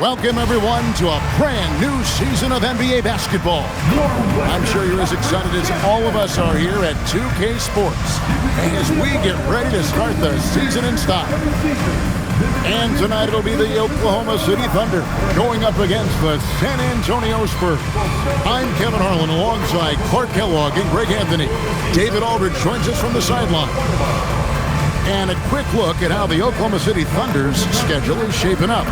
Welcome, everyone, to a brand new season of NBA basketball. I'm sure you're as excited as all of us are here at 2K Sports as we get ready to start the season in style. And tonight it'll be the Oklahoma City Thunder going up against the San Antonio Spurs. I'm Kevin Harlan alongside Clark Kellogg and Greg Anthony. David Aldridge joins us from the sideline. And a quick look at how the Oklahoma City Thunder's schedule is shaping up.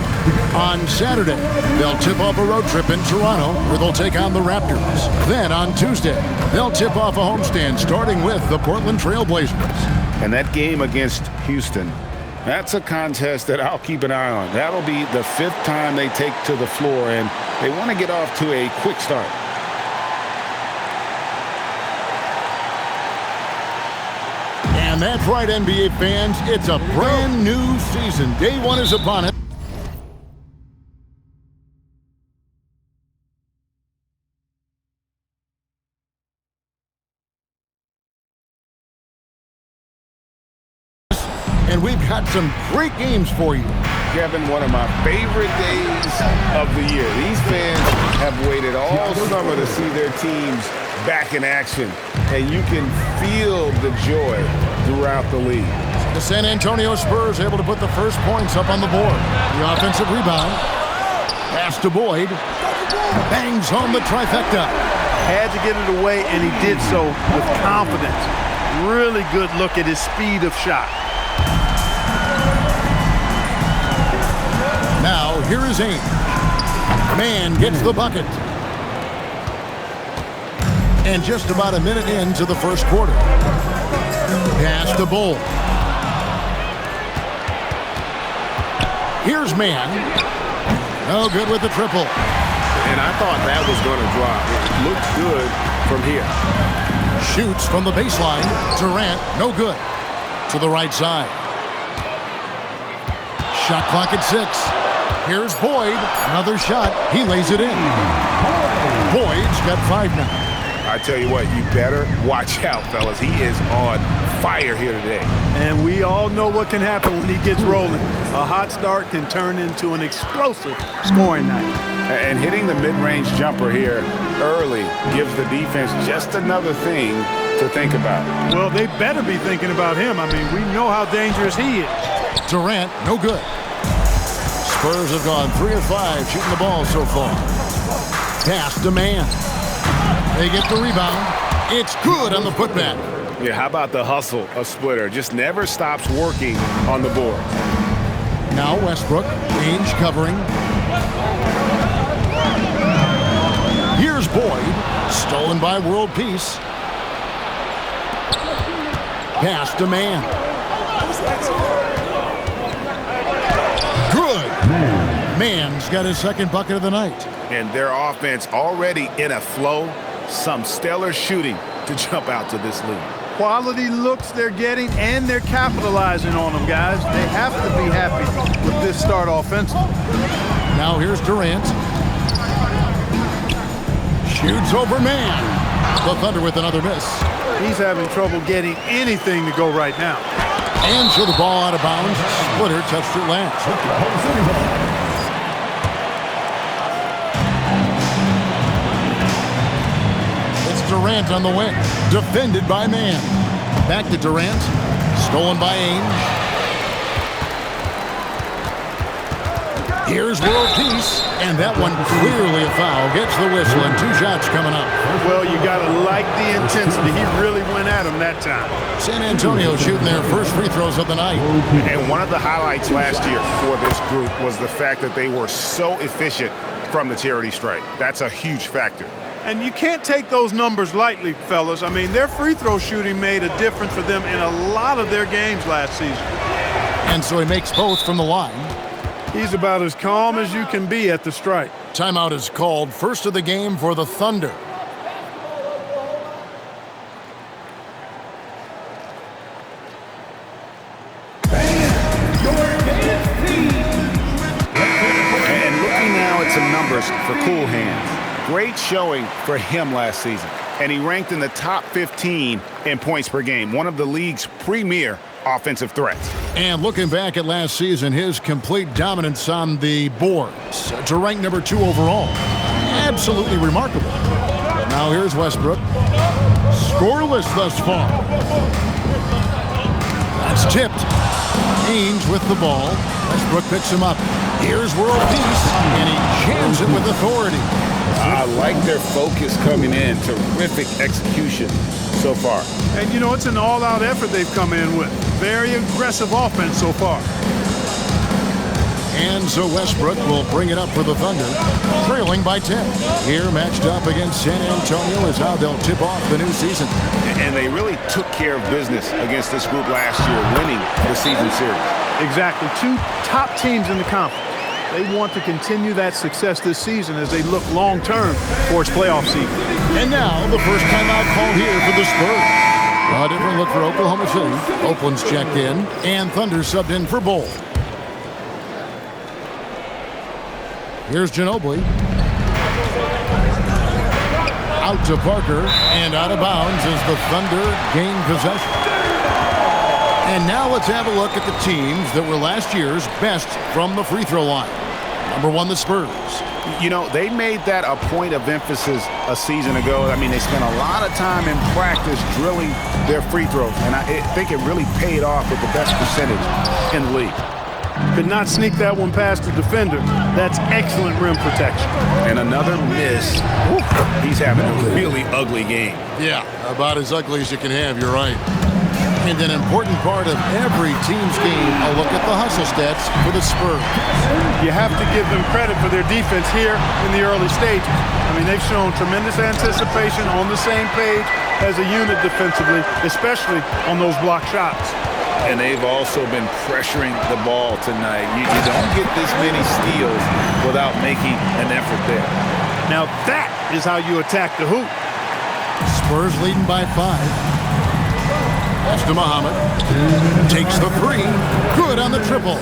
On Saturday, they'll tip off a road trip in Toronto, where they'll take on the Raptors. Then on Tuesday, they'll tip off a homestand, starting with the Portland Trail Blazers. And that game against Houston, that's a contest that I'll keep an eye on. That'll be the 5th time they take to the floor, and they want to get off to a quick start. And that's right, NBA fans. It's a brand new season. Day one is upon us. And we've got some great games for you. Kevin, one of my favorite days of the year. These fans have waited all summer to see their teams back in action, and you can feel the joy throughout the league. The San Antonio Spurs able to put the first points up on the board. The offensive rebound. Pass to Boyd. Bangs home the trifecta. Had to get it away, and he did so with confidence. Really good look at his speed of shot. Now, here is Ainge. Man gets the bucket. And just about a minute into the first quarter. Pass to Bull. Here's Man. No good with the triple. And I thought that was going to drop. It looked good from here. Shoots from the baseline. Durant, no good. To the right side. Shot clock at 6. Here's Boyd. Another shot. He lays it in. Boyd's got 5 now. I tell you what, you better watch out, fellas. He is on fire here today. And we all know what can happen when he gets rolling. A hot start can turn into an explosive scoring night. And hitting the mid-range jumper here early gives the defense just another thing to think about. Well, they better be thinking about him. I mean, we know how dangerous he is. Durant, no good. Spurs have gone 3 of 5 shooting the ball so far. Pass to Man. They get the rebound. It's good on the putback. Yeah, how about the hustle of Splitter? Just never stops working on the board. Now Westbrook. Ainge covering. Here's Boyd. Stolen by World Peace. Pass to Man. Good. Man's got his second bucket of the night. And their offense already in a flow. Some stellar shooting to jump out to this lead. Quality looks they're getting, and they're capitalizing on them, guys. They have to be happy with this start offensively. Now here's Durant. Shoots over Man. The Thunder with another miss. He's having trouble getting anything to go right now. And so the ball out of bounds. Splitter touched it last. Durant on the wing. Defended by Man. Back to Durant. Stolen by Ainge. Here's World Peace. And that one clearly a foul. Gets the whistle and 2 shots coming up. Well, you got to like the intensity. He really went at him that time. San Antonio shooting their first free throws of the night. And one of the highlights last year for this group was the fact that they were so efficient from the charity stripe. That's a huge factor. And you can't take those numbers lightly, fellas. I mean, their free throw shooting made a difference for them in a lot of their games last season. And so he makes both from the line. He's about as calm as you can be at the stripe. Timeout is called. First of the game for the Thunder. And looking now at some numbers for Cool Hands. Great showing for him last season. and he ranked in the top 15 in points per game, one of the league's premier offensive threats. And looking back at last season, his complete dominance on the boards to rank number 2 overall. Absolutely remarkable. Now here's Westbrook. Scoreless thus far. That's tipped. Ainge with the ball. Westbrook picks him up. Here's world peace, and he jams it with authority. I like their focus coming in. Terrific execution so far. And, you know, it's an all-out effort they've come in with. Very aggressive offense so far. And so Westbrook will bring it up for the Thunder, trailing by 10. Here, matched up against San Antonio, is how they'll tip off the new season. And they really took care of business against this group last year, winning the season series. Exactly. 2 top teams in the conference. They want to continue that success this season as they look long-term for its playoff season. And now, the first timeout call here for the Spurs. A different look for Oklahoma City. Oakland's checked in, and Thunder subbed in for Bull. Here's Ginobili. Out to Parker, and out of bounds as the Thunder gain possession. And now let's have a look at the teams that were last year's best from the free throw line. Number 1, the Spurs. You know, they made that a point of emphasis a season ago. I mean, they spent a lot of time in practice drilling their free throws, and I think it really paid off with the best percentage in the league. Could not sneak that one past the defender. That's excellent rim protection. And another miss. He's having a really ugly game. Yeah, about as ugly as you can have, you're right. And an important part of every team's game, a look at the hustle stats for the Spurs. You have to give them credit for their defense here in the early stages. I mean, they've shown tremendous anticipation, on the same page as a unit defensively, especially on those block shots. And they've also been pressuring the ball tonight. You don't get this many steals without making an effort there. Now that is how you attack the hoop. Spurs leading by 5. Pass to Muhammad. Takes the 3. Good on the triple.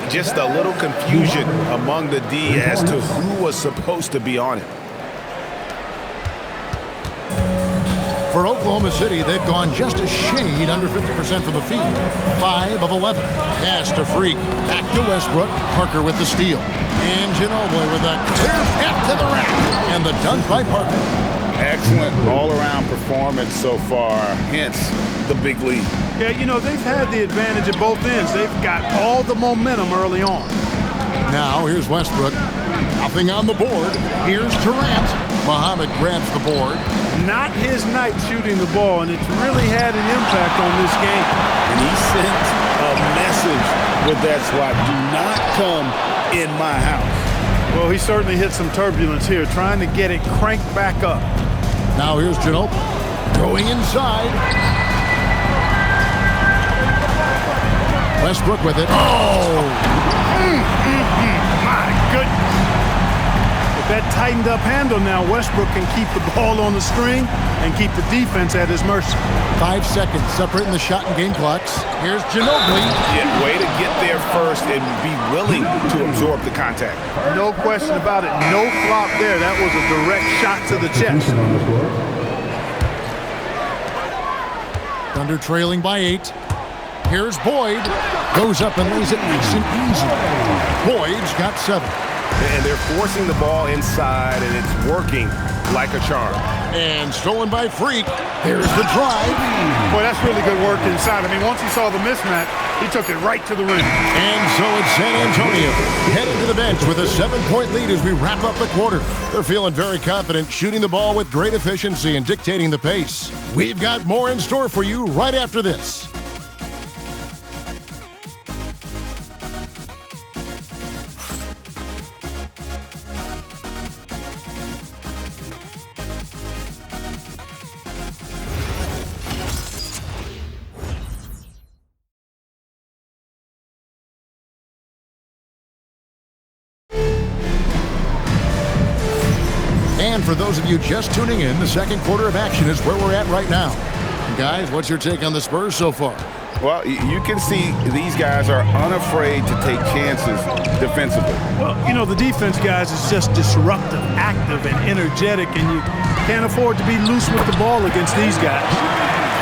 Just a little confusion among the D as to who was supposed to be on it. For Oklahoma City, they've gone just a shade under 50% from the field. 5 of 11. Pass to Freak. Back to Westbrook. Parker with the steal. And Ginobili with a clear path to the rack. And the dunk by Parker. Excellent all-around performance so far, hence the big lead. Yeah, you know, they've had the advantage at both ends. They've got all the momentum early on. Now, here's Westbrook. Nothing on the board. Here's Durant. Muhammad grabs the board. Not his night shooting the ball, and it's really had an impact on this game. And he sent a message with that swat. Do not come in my house. Well, he certainly hit some turbulence here, trying to get it cranked back up. Now here's Ginobili. Going inside. Westbrook with it. Oh! My goodness. With that tightened up handle now, Westbrook can keep the ball on the string and keep the defense at his mercy. 5 seconds separating the shot and game clocks. Here's Ginobili. Yeah, way to get there first and be willing to absorb the contact. No question about it. No flop there. That was a direct shot to the chest. Thunder trailing by 8. Here's Boyd. Goes up and lays it nice and easy. Boyd's got 7. And they're forcing the ball inside, and it's working like a charm. And stolen by Freak. Here's the drive. Boy, that's really good work inside. I mean, once he saw the mismatch, he took it right to the rim. And so it's San Antonio heading to the bench with a 7-point lead as we wrap up the quarter. They're feeling very confident, shooting the ball with great efficiency and dictating the pace. We've got more in store for you right after this. And for those of you just tuning in, the second quarter of action is where we're at right now. Guys, what's your take on the Spurs so far? Well, you can see these guys are unafraid to take chances defensively. Well, you know, the defense, guys, is just disruptive, active, and energetic, and you Can't afford to be loose with the ball against these guys.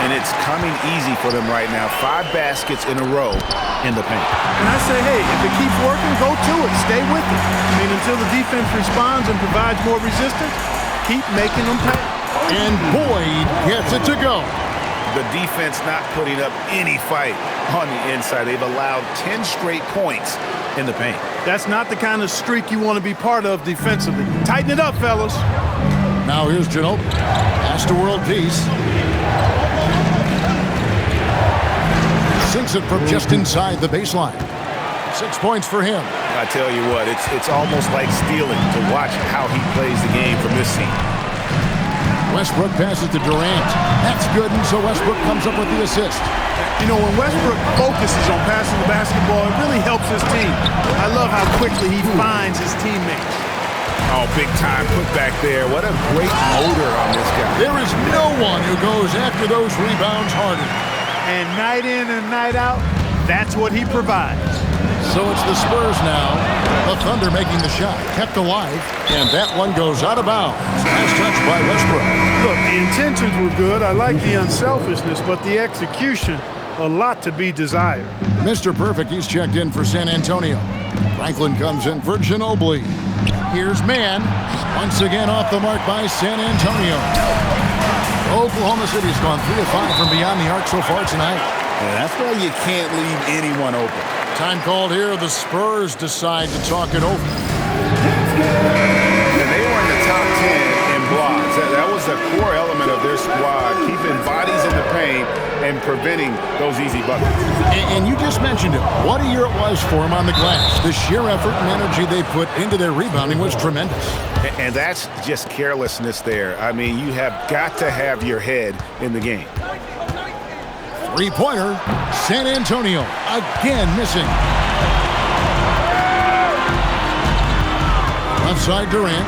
And it's coming easy for them right now. 5 baskets in a row in the paint. And I say, hey, if it keeps working, go to it. Stay with it. I mean, until the defense responds and provides more resistance, keep making them pay. And Boyd gets it to go. The defense not putting up any fight on the inside. They've allowed 10 straight points in the paint. That's not the kind of streak you want to be part of defensively. Tighten it up, fellas. Now here's Ginobili. Pass to world peace. Sinks it from just inside the baseline. 6 points for him. I tell you what, it's almost like stealing to watch how he plays the game from this scene. Westbrook passes to Durant. That's good, and so Westbrook comes up with the assist. You know, when Westbrook focuses on passing the basketball, it really helps his team. I love how quickly he finds his teammates. Oh, big time put back there. What a great motor on this guy. There is no one who goes after those rebounds harder. And night in and night out, that's what he provides. So it's the Spurs now. The Thunder making the shot. Kept alive. And that one goes out of bounds. Nice touch by Westbrook. Look, the intentions were good. I like the unselfishness, but the execution, a lot to be desired. Mr. Perfect, he's checked in for San Antonio. Franklin comes in for Ginobili. Here's Mann. Once again off the mark by San Antonio. Oklahoma City's gone 3 of 5 from beyond the arc so far tonight. Yeah, that's why you can't leave anyone open. Time called here. The Spurs decide to talk it over. And they were in the top 10 in blocks. That was a core element of their squad, keeping bodies in the paint and preventing those easy buckets. And you just mentioned it. What a year it was for them on the glass. The sheer effort and energy they put into their rebounding was tremendous. And that's just carelessness there. I mean, you have got to have your head in the game. Three-pointer, San Antonio again missing. Left side Durant.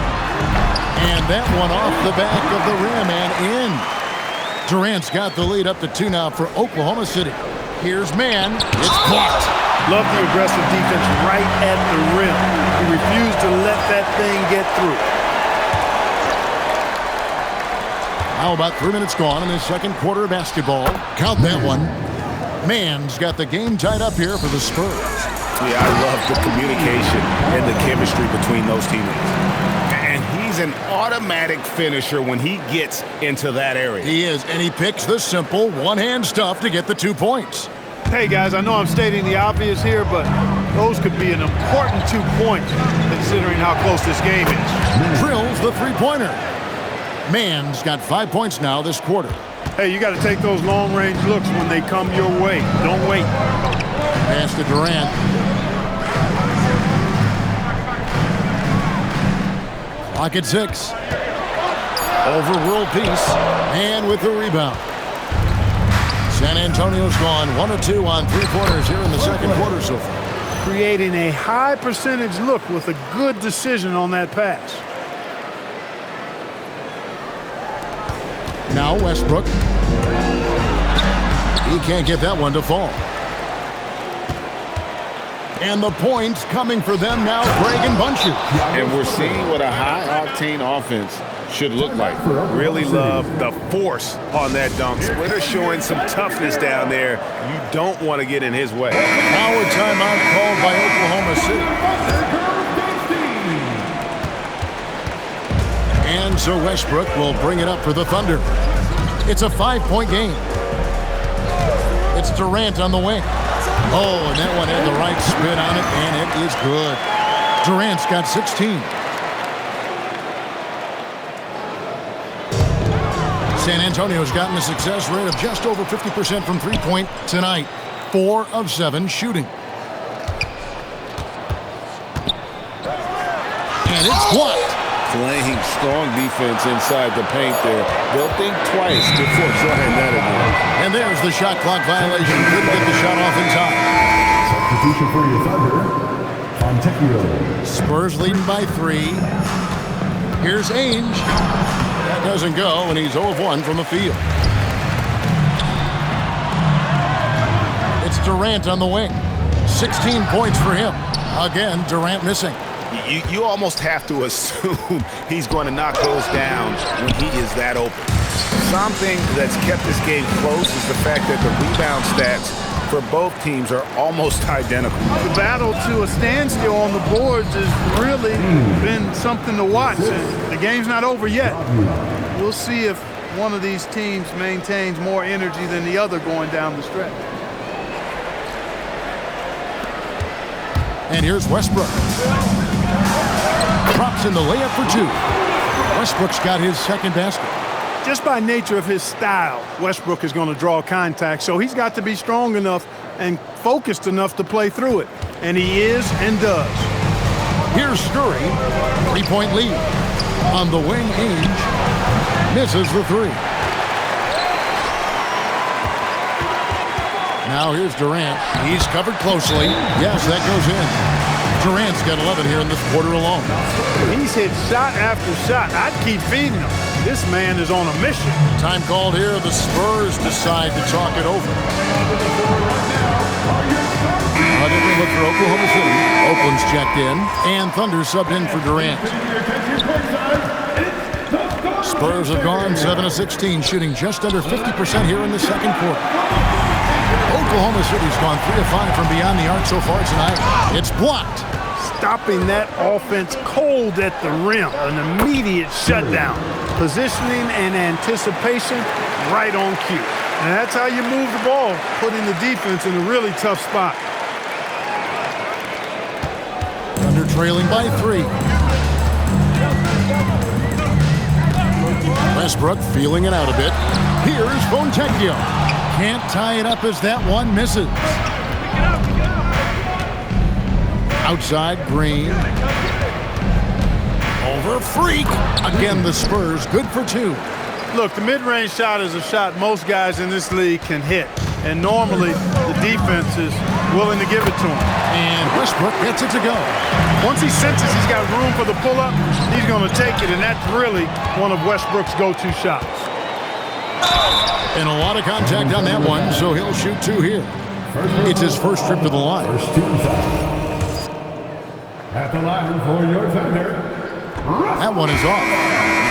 And that one off the back of the rim and in. Durant's got the lead up to 2 now for Oklahoma City. Here's Mann. It's blocked. Love the aggressive defense right at the rim. He refused to let that thing get through. Now about 3 minutes gone in the second quarter of basketball. Count that one. Mann's got the game tied up here for the Spurs. Yeah, I love the communication and the chemistry between those teammates. And he's an automatic finisher when he gets into that area. He is, and he picks the simple one-hand stuff to get the 2 points. Hey, guys, I know I'm stating the obvious here, but those could be an important 2 points considering how close this game is. Drills the three-pointer. Mann's got 5 points now this quarter. Hey, you got to take those long-range looks when they come your way. Don't wait. Pass to Durant. Clock at 6. Over world peace. And with the rebound. San Antonio's gone 1 of 2 on three-pointers here in the second quarter so far. Creating a high percentage look with a good decision on that pass. Now Westbrook. He can't get that one to fall. And the points coming for them now, Craig and Buncher. And we're seeing what a high-octane offense should look like. Really love the force on that dunk. Splitter showing some toughness down there. You don't want to get in his way. Now a timeout called by Oklahoma City. And so Westbrook will bring it up for the Thunder. It's a 5-point game. It's Durant on the wing. Oh, and that one had the right spin on it, and it is good. Durant's got 16. San Antonio's gotten a success rate of just over 50% from three-point tonight. 4 of 7 shooting. And it's blocked. Playing strong defense inside the paint there. They'll think twice before trying that again. And there's the shot clock violation. Couldn't get the shot off in time. Substitution for your Thunder, Fontecchio. Spurs leading by 3. Here's Ainge. That doesn't go, and he's 0 of 1 from the field. It's Durant on the wing. 16 points for him. Again, Durant missing. You almost have to assume he's going to knock those down when he is that open. Something that's kept this game close is the fact that the rebound stats for both teams are almost identical. The battle to a standstill on the boards has really been something to watch. The game's not over yet. We'll see if one of these teams maintains more energy than the other going down the stretch. And here's Westbrook. Drops in the layup for two. Westbrook's got his second basket. Just by nature of his style, Westbrook is going to draw contact, so he's got to be strong enough and focused enough to play through it. And he is and does. Here's Scurry. 3-point lead. On the wing, Ainge misses the three. Now here's Durant. He's covered closely. Yes, that goes in. Durant's got 11 here in this quarter alone. He's hit shot after shot. I'd keep feeding him. This man is on a mission. Time called here. The Spurs decide to talk it over. Then we look for Oklahoma City. Oakland's checked in, and Thunder subbed in for Durant. Spurs have gone 7 of 16, shooting just under 50% here in the second quarter. Oklahoma City's gone 3 of 5 from beyond the arc so far tonight. It's blocked. Stopping that offense cold at the rim. An immediate shutdown. Positioning and anticipation right on cue. And that's how you move the ball, putting the defense in a really tough spot. Thunder trailing by 3. Westbrook feeling it out a bit. Here's Fontecchio. Can't tie it up as that one misses. Outside, Green. Over Freak. Again, the Spurs good for 2. Look, the mid-range shot is a shot most guys in this league can hit. And normally, the defense is willing to give it to him. And Westbrook gets it to go. Once he senses he's got room for the pull-up, he's going to take it, and that's really one of Westbrook's go-to shots. And a lot of contact on that one, so he'll shoot 2 here. It's his first trip to the line. At the line for your Thunder. That one is off.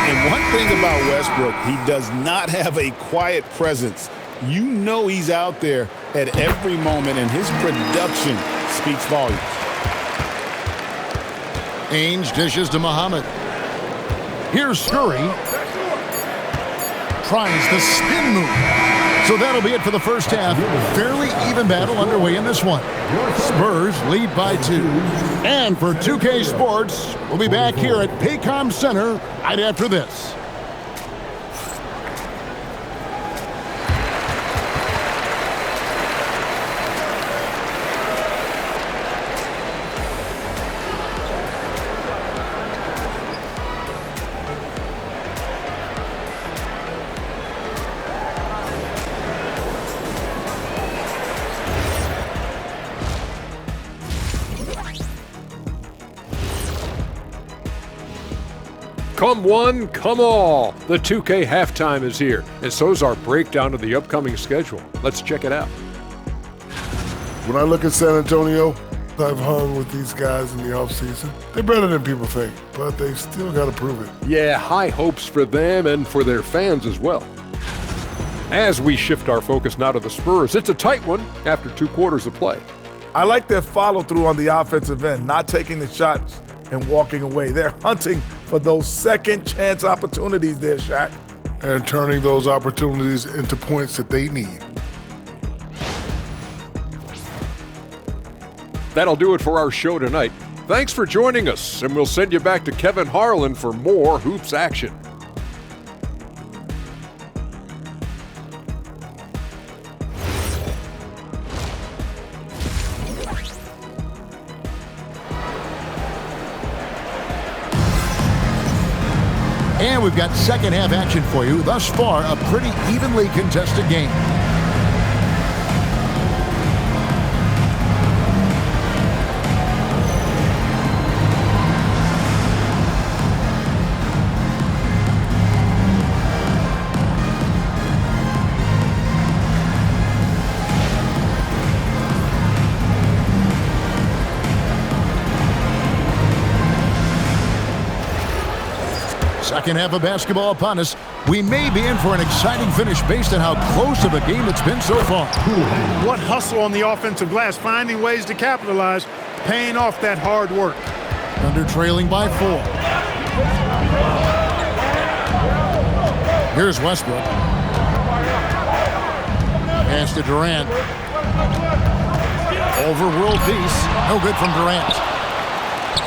And one thing about Westbrook, he does not have a quiet presence. You know he's out there at every moment, and his production speaks volumes. Ainge dishes to Muhammad. Here's Scurry. Tries the spin move. So that'll be it for the first half. Fairly even battle underway in this one. Spurs lead by 2. And for 2K Sports, we'll be back here at Paycom Center right after this. Come one, come all. The 2K halftime is here, and so's our breakdown of the upcoming schedule. Let's check it out. When I look at San Antonio, I've hung with these guys in the offseason. They're better than people think, but they still got to prove it. Yeah, high hopes for them and for their fans as well. As we shift our focus now to the Spurs, it's a tight one after 2 quarters of play. I like their follow-through on the offensive end, not taking the shots and walking away. They're hunting for those second chance opportunities there, Shaq. And turning those opportunities into points that they need. That'll do it for our show tonight. Thanks for joining us, and we'll send you back to Kevin Harlan for more hoops action. And we've got second half action for you. Thus far, a pretty evenly contested game. Second half of basketball upon us. We may be in for an exciting finish based on how close of a game it's been so far. What hustle on the offensive glass, finding ways to capitalize, paying off that hard work. Thunder trailing by 4. Here's Westbrook. Pass to Durant. Overruled piece. No good from Durant.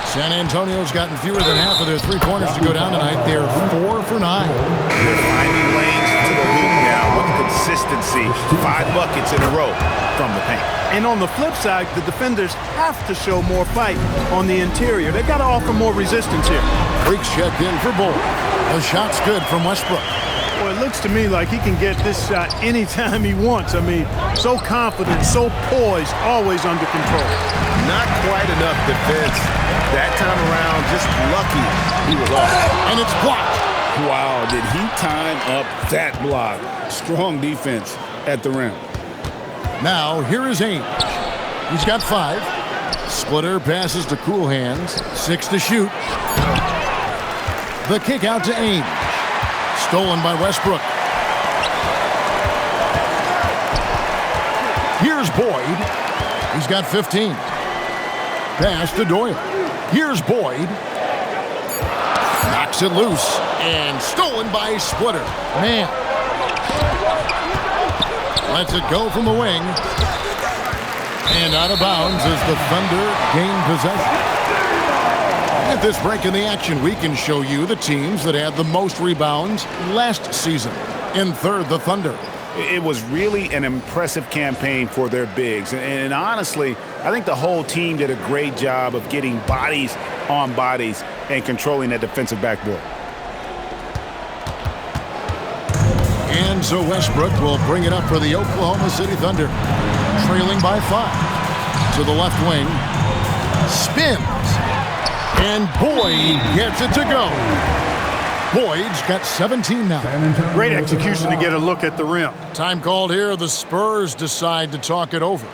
San Antonio's gotten fewer than half of their three-pointers to go down tonight. They're 4 for 9. They're finding lanes to the hoop now with consistency. 5 buckets in a row from the paint. And on the flip side, the defenders have to show more fight on the interior. They've got to offer more resistance here. Freaks checked in for Bull. The shot's good from Westbrook. Well, it looks to me like he can get this shot anytime he wants. I mean, so confident, so poised, always under control. Not quite enough defense. That time around, just lucky he was off. And it's blocked. Wow, did he time up that block? Strong defense at the rim. Now, here is Ainge. He's got 5. Splitter passes to Cool Hands. 6 to shoot. The kick out to Ainge. Stolen by Westbrook. Here's Boyd. He's got 15. Pass to Doyle. Here's Boyd. Knocks it loose. And stolen by Splitter. Man. Lets it go from the wing. And out of bounds as the Thunder gain possession. At this break in the action, we can show you the teams that had the most rebounds last season. In third, the Thunder. It was really an impressive campaign for their bigs. And honestly, I think the whole team did a great job of getting bodies on bodies and controlling that defensive backboard. And so Westbrook will bring it up for the Oklahoma City Thunder. Trailing by 5. To the left wing. Spins. And Boyd gets it to go. Boyd's got 17 now. Great execution to get a look at the rim. Time called here. The Spurs decide to talk it over.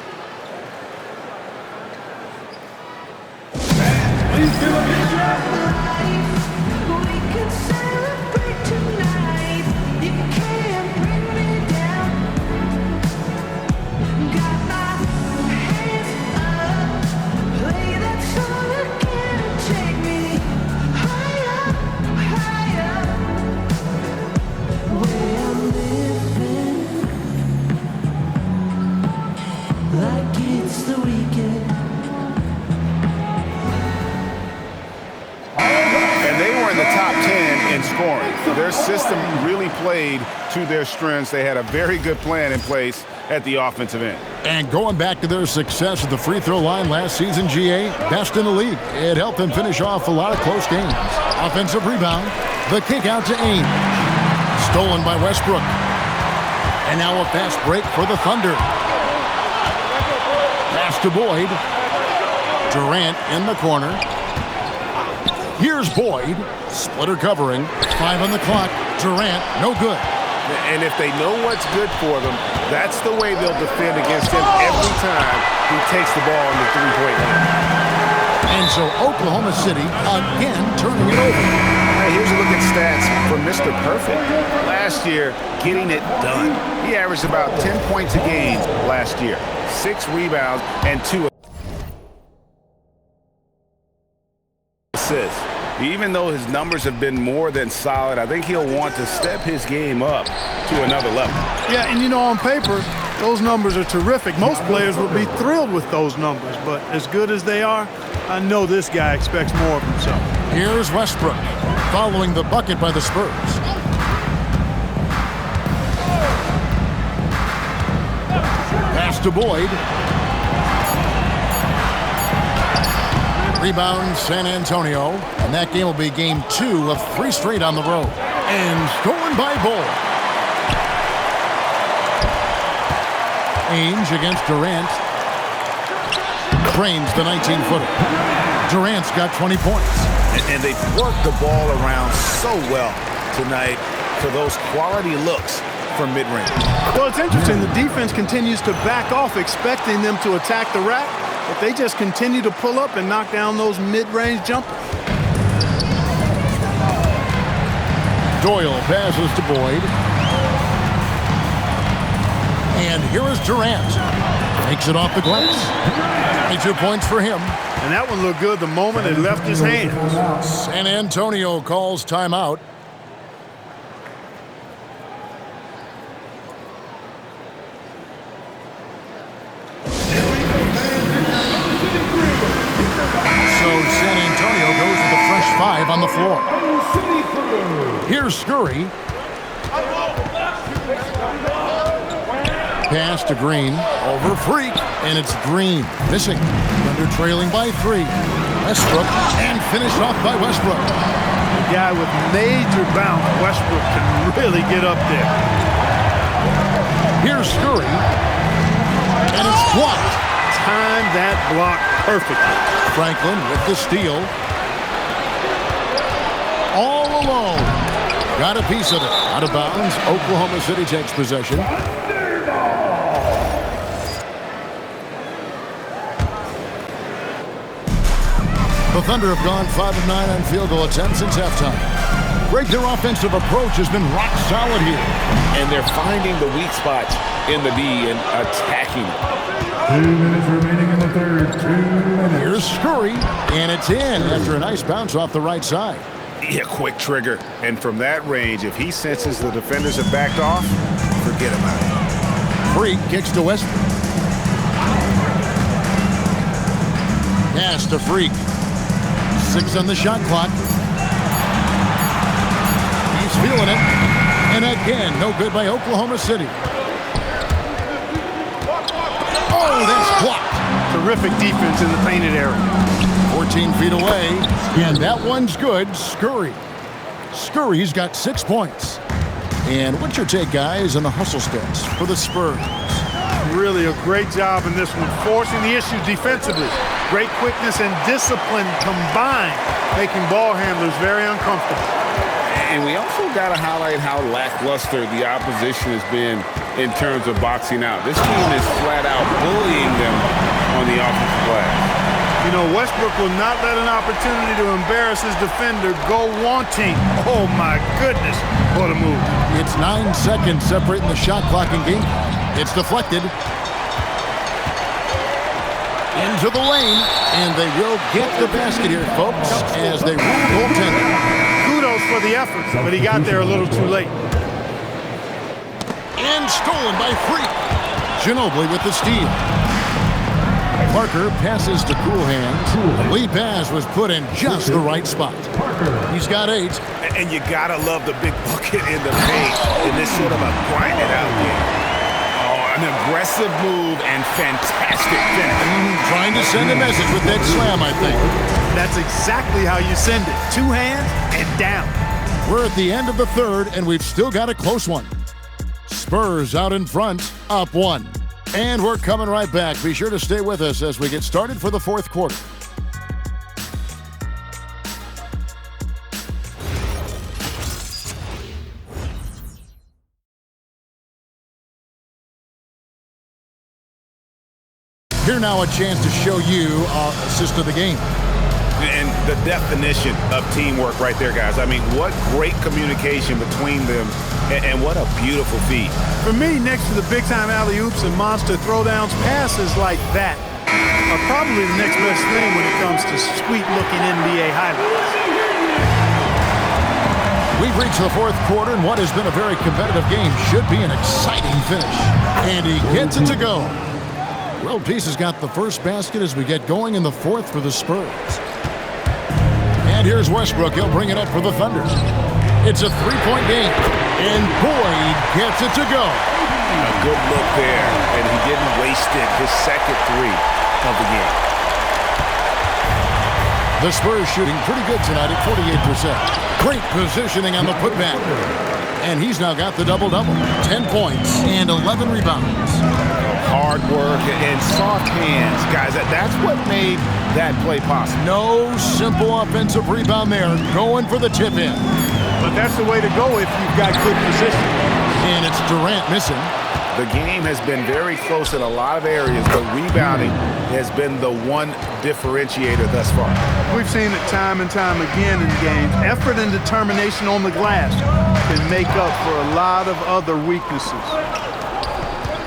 Their system really played to their strengths. They had a very good plan in place at the offensive end. And going back to their success at the free throw line last season, GA, best in the league. It helped them finish off a lot of close games. Offensive rebound. The kick out to Ainge. Stolen by Westbrook. And now a fast break for the Thunder. Pass to Boyd. Durant in the corner. Here's Boyd. Splitter covering. 5 on the clock. Durant, no good. And if they know what's good for them, that's the way they'll defend against him every time he takes the ball in the three-point line. And so Oklahoma City again turning it over. Hey, here's a look at stats for Mr. Perfect. Last year, getting it done. He averaged about 10 points a game last year. 6 rebounds and 2 assists. Even though his numbers have been more than solid, I think he'll want to step his game up to another level. Yeah, and you know, on paper, those numbers are terrific. Most players would be thrilled with those numbers, but as good as they are, I know this guy expects more of himself. Here's Westbrook, following the bucket by the Spurs. Pass to Boyd. Rebound San Antonio, and that game will be game 2 of 3 straight on the road. And stolen by Bull. Ainge against Durant. Drains the 19-footer. Durant's got 20 points. And they've worked the ball around so well tonight for those quality looks from mid-range. Well, it's interesting. The defense continues to back off, expecting them to attack the rack. But they just continue to pull up and knock down those mid-range jumpers. Doyle passes to Boyd. And here is Durant. Takes it off the glass. 22 points for him. And that one looked good the moment it left his hands. San Antonio calls timeout. So San Antonio goes with a fresh 5 on the floor. Here's Scurry. Pass to Green. Over Freak. And it's Green. Missing. Thunder trailing by 3. Westbrook. And finished off by Westbrook. A guy with major bounce. Westbrook can really get up there. Here's Scurry. And it's blocked. Timed that block perfectly. Franklin with the steal. All alone. Got a piece of it. Out of bounds. Oklahoma City takes possession. The Thunder have gone 5 of 9 on field goal attempts since halftime. Greg, their offensive approach has been rock solid here. And they're finding the weak spots in the D and attacking it. 2 minutes remaining in the third. 2 minutes. Here's Scurry, and it's in after a nice bounce off the right side. Yeah, quick trigger. And from that range, if he senses the defenders have backed off, forget about it. Freak kicks to Westbrook. Pass to Freak. 6 on the shot clock. He's feeling it. And again, no good by Oklahoma City. Oh, that's blocked. Terrific defense in the painted area. 14 feet away. And that one's good. Scurry. Scurry's got 6 points. And what's your take, guys, on the hustle stats for the Spurs? Really a great job in this one, forcing the issue defensively. Great quickness and discipline combined, making ball handlers very uncomfortable. And we also got to highlight how lackluster the opposition has been in terms of boxing out. This team is flat out bullying them on the offensive glass. You know, Westbrook will not let an opportunity to embarrass his defender go wanting. Oh, my goodness, what a move. It's 9 seconds separating the shot clock and game. It's deflected. Into the lane, and they will get the basket here, folks, as they rule goaltending. Kudos for the effort, but he got there a little too late. And stolen by Freak. Ginobili with the steal. Parker passes to Cool Hands. The lead pass was put in just the right spot. He's got 8. And you got to love the big bucket in the paint in this sort of a grind-it-out game. An aggressive move and fantastic finish. Trying to send a message with that slam, I think. That's exactly how you send it. 2 hands and down. We're at the end of the third, and we've still got a close one. Spurs out in front, up 1. And we're coming right back. Be sure to stay with us as we get started for the fourth quarter. Here now a chance to show you our assist of the game. And the definition of teamwork right there, guys. I mean, what great communication between them, and what a beautiful feat. For me, next to the big-time alley-oops and monster throwdowns, passes like that are probably the next best thing when it comes to sweet-looking NBA highlights. We've reached the fourth quarter, and what has been a very competitive game should be an exciting finish. And he gets it to go. World Peace has got the first basket as we get going in the fourth for the Spurs. And here's Westbrook. He'll bring it up for the Thunder. It's a 3-point game. And Boyd gets it to go. A good look there, and he didn't waste it. His second 3 of the game. The Spurs shooting pretty good tonight at 48%. Great positioning on the putback. And he's now got the double-double. 10 points and 11 rebounds. Hard work and soft hands, guys. That's what made that play possible. No simple offensive rebound there. Going for the tip in. But that's the way to go if you've got good position. And it's Durant missing. The game has been very close in a lot of areas, but rebounding has been the one differentiator thus far. We've seen it time and time again in games. Effort and determination on the glass can make up for a lot of other weaknesses.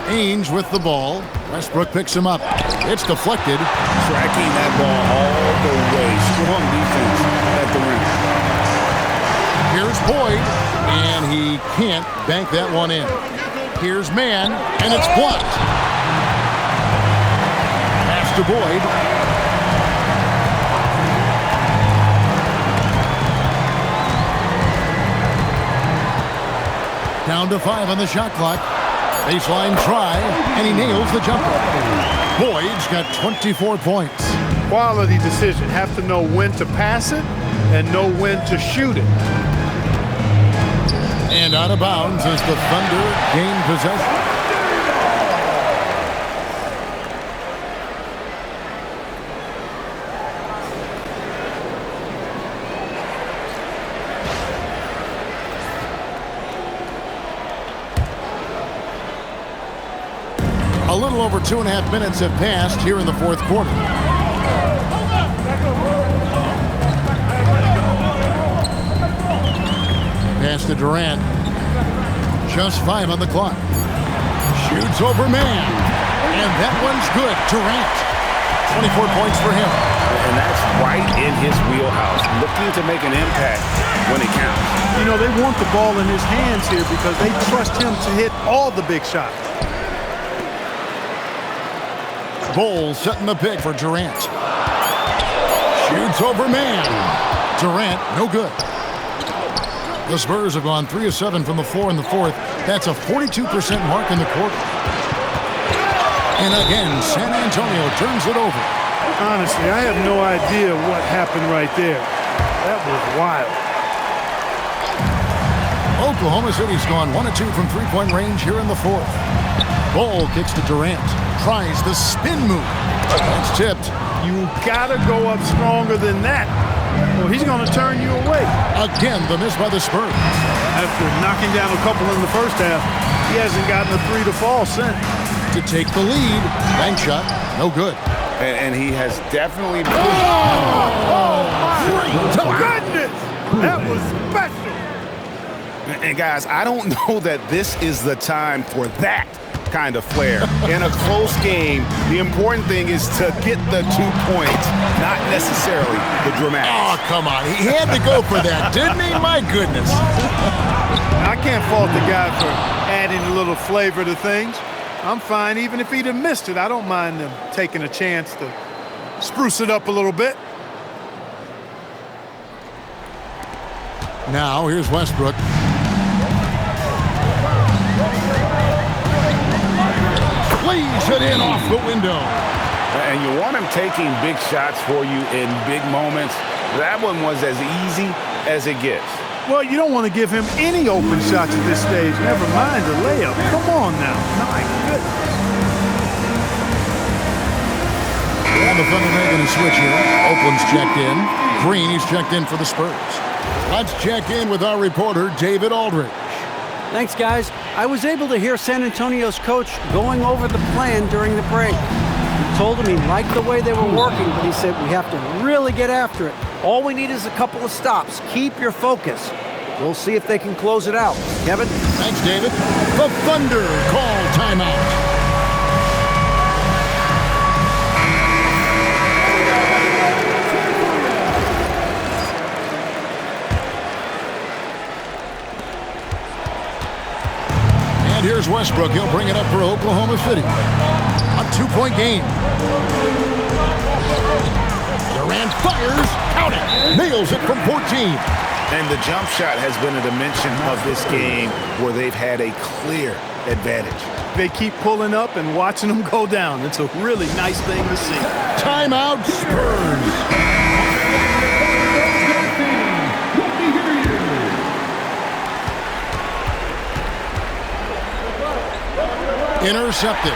Ainge with the ball. Westbrook picks him up. It's deflected. Tracking that ball all the way. Strong defense at the rim. Here's Boyd, and he can't bank that one in. Here's Mann, and it's blocked. Pass to Boyd. Down to 5 on the shot clock. Baseline try, and he nails the jumper. Boyd's got 24 points. Quality decision. Have to know when to pass it and know when to shoot it. And out of bounds as the Thunder gain possession. A little over 2.5 minutes have passed here in the fourth quarter. Pass to Durant. Just 5 on the clock. Shoots over Mann. And that one's good. Durant. 24 points for him. And that's right in his wheelhouse. Looking to make an impact when it counts. You know, they want the ball in his hands here because they trust him to hit all the big shots. Bowles setting the pick for Durant. Shoots over Mann. Durant, no good. The Spurs have gone 3 of 7 from the floor in the fourth. That's a 42% mark in the quarter. And again, San Antonio turns it over. Honestly, I have no idea what happened right there. That was wild. Oklahoma City's gone 1 of 2 from three-point range here in the fourth. Ball kicks to Durant. Tries the spin move. That's tipped. You gotta go up stronger than that, or he's gonna turn you away. Again, the miss by the Spurs. After knocking down a couple in the first half, he hasn't gotten a 3 to fall since. To take the lead. Bank shot, no good. And he has definitely... Oh my goodness! That was special! And guys, I don't know that this is the time for that kind of flair. In a close game, the important thing is to get the 2 points, not necessarily the dramatics. Oh, come on. He had to go for that, didn't he? My goodness. I can't fault the guy for adding a little flavor to things. I'm fine. Even if he'd have missed it, I don't mind them taking a chance to spruce it up a little bit. Now, here's Westbrook. Lays it in off the window. And you want him taking big shots for you in big moments. That one was as easy as it gets. Well, you don't want to give him any open shots at this stage. Never mind the layup. Come on now. My goodness. And the Thunder making a switch here. Oakland's checked in. Green, he's checked in for the Spurs. Let's check in with our reporter, David Aldridge. Thanks, guys. I was able to hear San Antonio's coach going over the plan during the break. He told him he liked the way they were working, but he said we have to really get after it. All we need is a couple of stops. Keep your focus. We'll see if they can close it out. Kevin? Thanks, David. The Thunder call timeout. And here's Westbrook. He'll bring it up for Oklahoma City. A 2-point game. Durant fires. Count it. Nails it from 14. And the jump shot has been a dimension of this game where they've had a clear advantage. They keep pulling up and watching them go down. It's a really nice thing to see. Timeout, Spurs. Intercepted.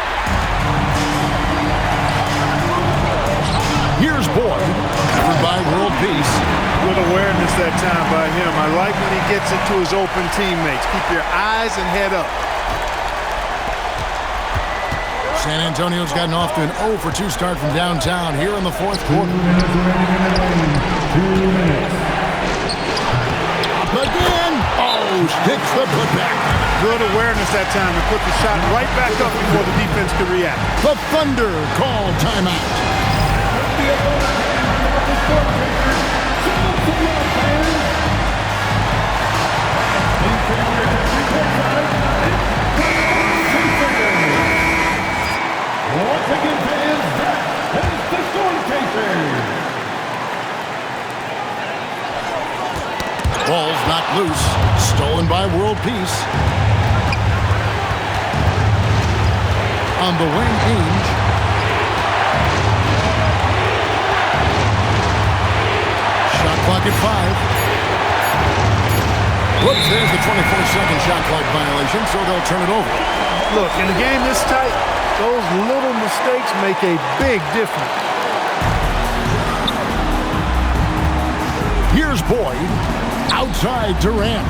Here's Boyd, covered by World Peace. Good awareness that time by him. I like when he gets it to his open teammates. Keep your eyes and head up. San Antonio's gotten off to an 0 for 2 start from downtown here in the fourth quarter. 2 minutes remaining in the lane. 2 minutes. Again! Oh, sticks the putback. Good awareness that time to put the shot right back up before the defense could react. The Thunder call timeout. Once again, fans, that is the Storm Chasers. Ball's knocked loose. Stolen by World Peace. On the wing, Ainge. Shot clock at 5. Whoops, there's the 24-second shot clock violation, so they'll turn it over. Look, in a game this tight, those little mistakes make a big difference. Here's Boyd. Outside Durant.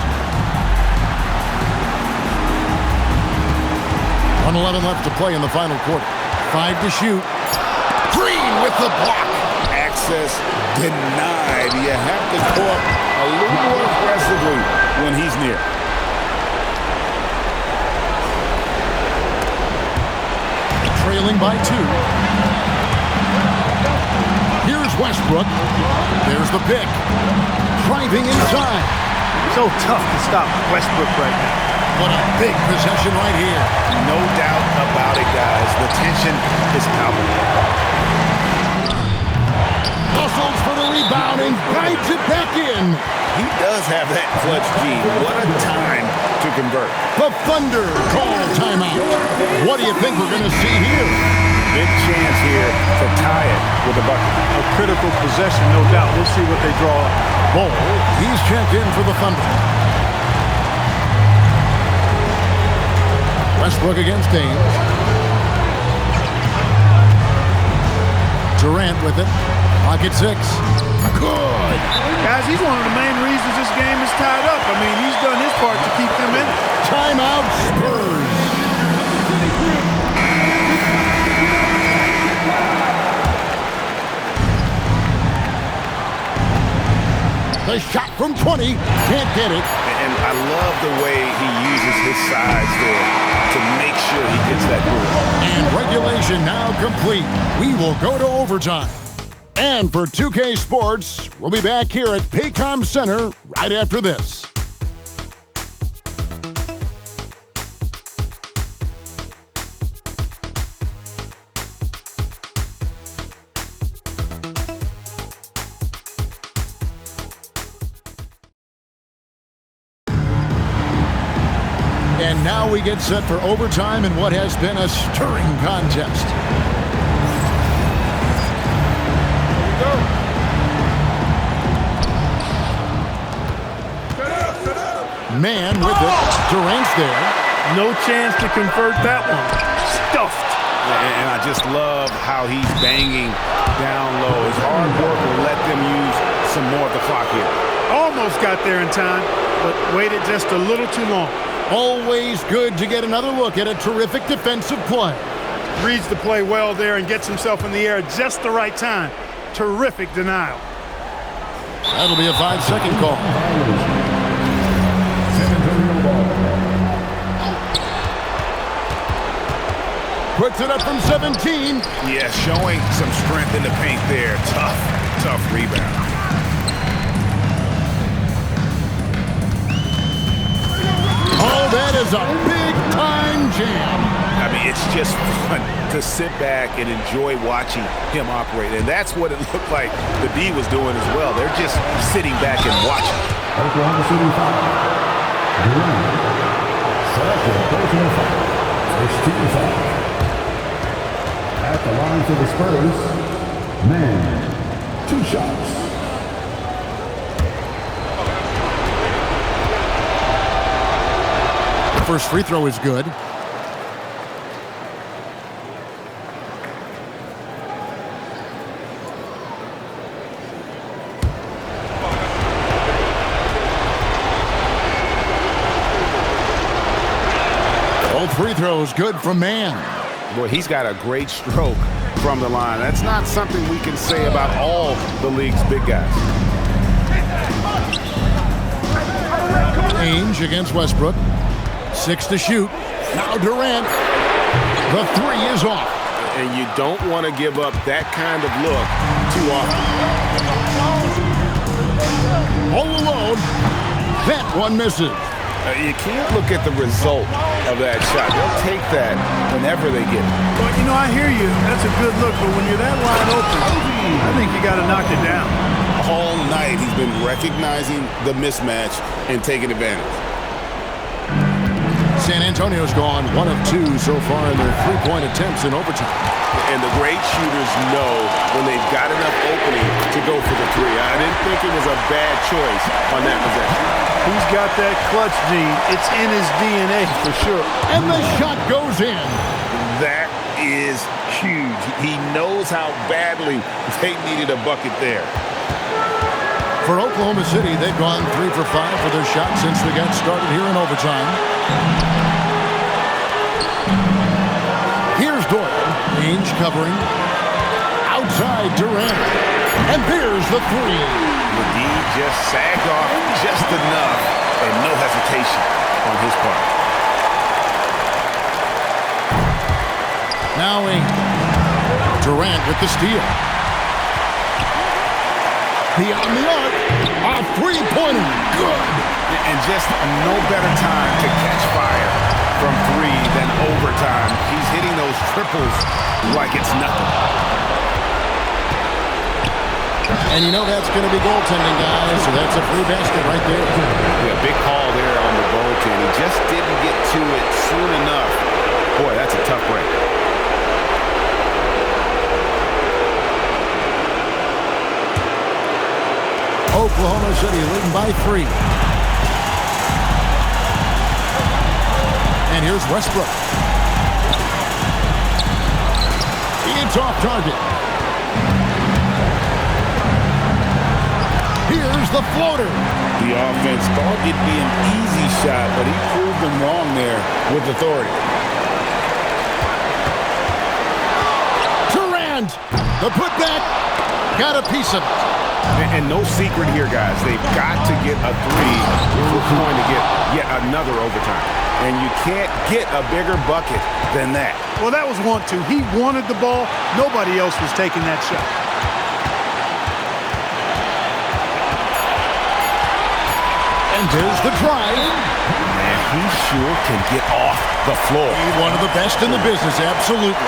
1:11 left to play in the final quarter. 5 to shoot. Green with the block. Access denied. You have to go up a little more aggressively when he's near. Trailing by 2. Here's Westbrook. There's the pick. Driving inside. So tough to stop Westbrook right now. What a big possession right here. No doubt about it, guys. The tension is palpable. Hustles for the rebound and guides it back in. He does have that clutch G. What a time to convert. The Thunder call timeout. What do you think we're going to see here? Big chance here to tie it with a bucket. A critical possession, no doubt. We'll see what they draw up. Ball. He's checked in for the Thunder. Westbrook against Ainge. Durant with it. Pocket 6. Good. Guys, he's one of the main reasons this game is tied up. I mean, he's done his part to keep them in it. Timeout Spurs. The shot from 20. Can't get it. And I love the way he uses his size there to make sure he gets that goal. And regulation now complete. We will go to overtime. And for 2K Sports, we'll be back here at Paycom Center right after this. And now we get set for overtime in what has been a stirring contest. Man with it. Durant's there. No chance to convert that one. Stuffed. And I just love how he's banging down low. His hard work will let them use some more of the clock here. Almost got there in time, but waited just a little too long. Always good to get another look at a terrific defensive play. Reads the play well there and gets himself in the air at just the right time. Terrific denial. That'll be a 5-second call. Puts it up from 17. Yeah, showing some strength in the paint there. Tough rebound. Oh, that is a big-time jam. I mean, it's just fun to sit back and enjoy watching him operate. And that's what it looked like the D was doing as well. They're just sitting back and watching. Oklahoma City foul. Durant. Second personal foul. First team foul. At the line for the Spurs, Man, 2 shots. First free throw is good. Both free throws good from Man. Boy, he's got a great stroke from the line. That's not something we can say about all the league's big guys. Ainge against Westbrook. 6 to shoot. Now Durant. The 3 is off. And you don't want to give up that kind of look too often. All alone. That one misses. You can't look at the result of that shot. They'll take that whenever they get it. But, you know, I hear you. That's a good look. But when you're that wide open, I think you got to knock it down. All night he's been recognizing the mismatch and taking advantage. San Antonio's gone 1 of 2 so far in their 3-point attempts in overtime. And the great shooters know when they've got enough opening to go for the 3. I didn't think it was a bad choice on that possession. He's got that clutch gene. It's in his DNA for sure. And the shot goes in. That is huge. He knows how badly they needed a bucket there. For Oklahoma City, they've gone 3 for 5 for their shot since we got started here in overtime. Here's Doyle. Ainge covering. Outside Durant. And there's the 3. McGee just sagged off just enough and no hesitation on his part. Now Ainge. Durant with the steal. Beyond the arc. A 3-pointer. Good. And just no better time to catch fire from 3 than overtime. He's hitting those triples like it's nothing. And you know that's going to be goaltending, guys, so that's a free basket right there. Yeah, big call there on the goaltend. He just didn't get to it soon enough. Boy, that's a tough break. Oklahoma City leading by 3. And here's Westbrook. It's off target. Here's the floater. The offense thought it'd be an easy shot, but he proved them wrong there with authority. Durant. The putback. Got a piece of it. And no secret here, guys. They've got to get a 3 if we're going to get yet another overtime. And you can't get a bigger bucket than that. Well, that was want to. He wanted the ball. Nobody else was taking that shot. And there's the drive. Man, he sure can get off the floor. He's one of the best in the business, absolutely.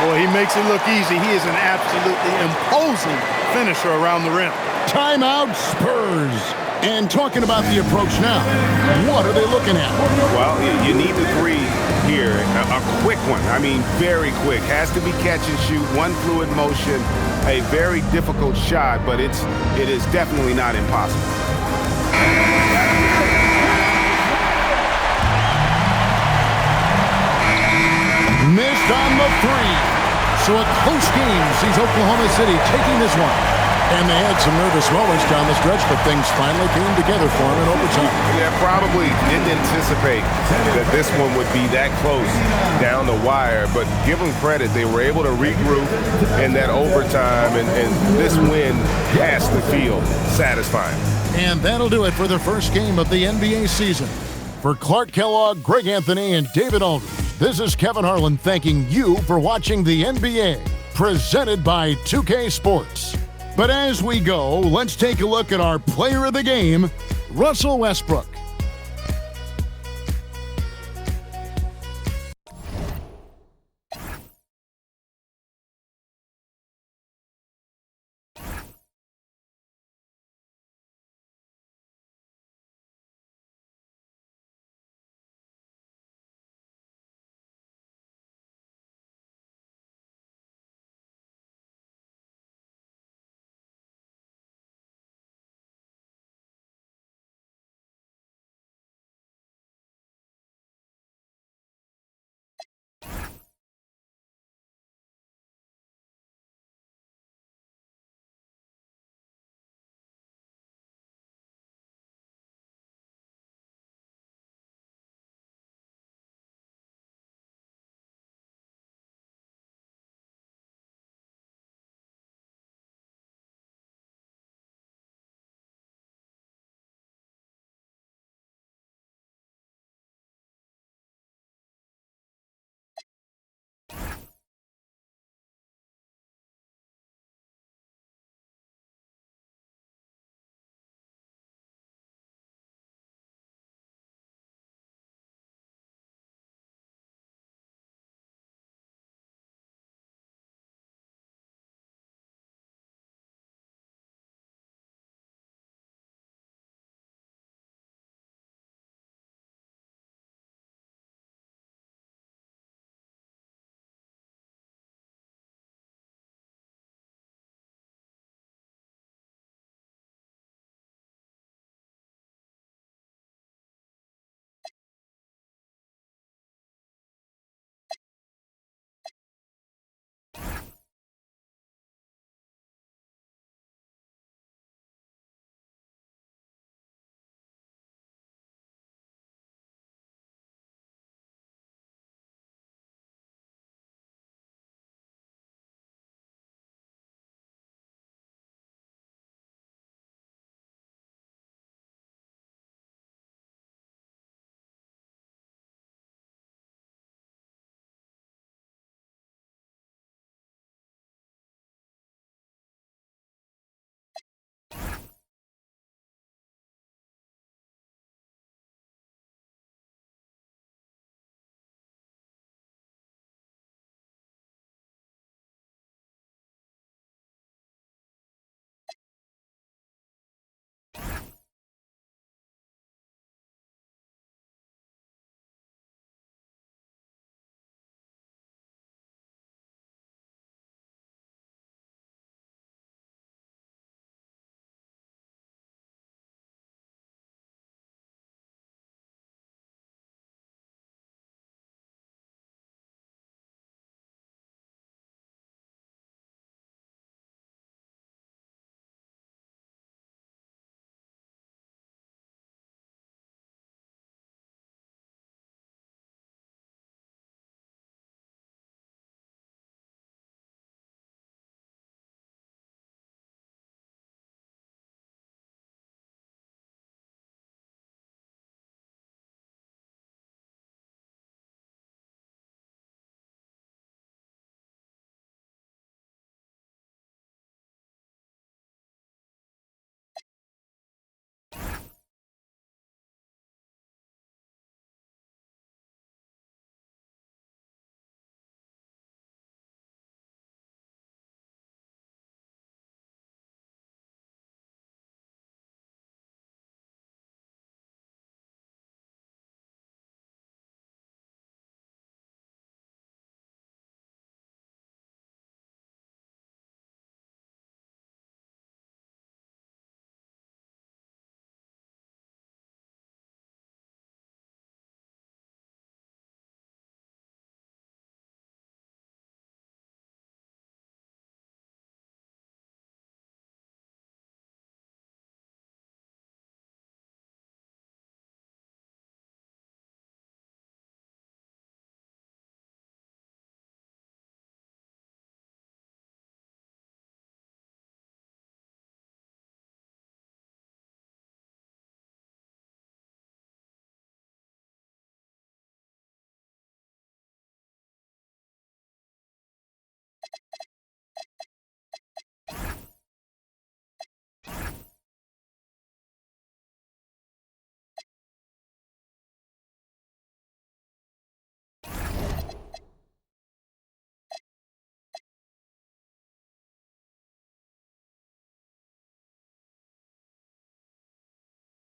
Boy, he makes it look easy. He is an absolutely imposing finisher around the rim. Timeout Spurs. And talking about the approach now, what are they looking at? Well, you need the 3 here. A quick one. I mean, very quick. Has to be catch and shoot. One fluid motion. A very difficult shot, but it is definitely not impossible. Missed on the 3. So a close game sees Oklahoma City taking this one. And they had some nervous moments down the stretch, but things finally came together for them in overtime. Yeah, probably didn't anticipate that this one would be that close down the wire, but give them credit. They were able to regroup in that overtime, and this win has to feel satisfying. And that'll do it for the first game of the NBA season. For Clark Kellogg, Greg Anthony, and David Aldridge, this is Kevin Harlan thanking you for watching the NBA, presented by 2K Sports. But as we go, let's take a look at our player of the game, Russell Westbrook.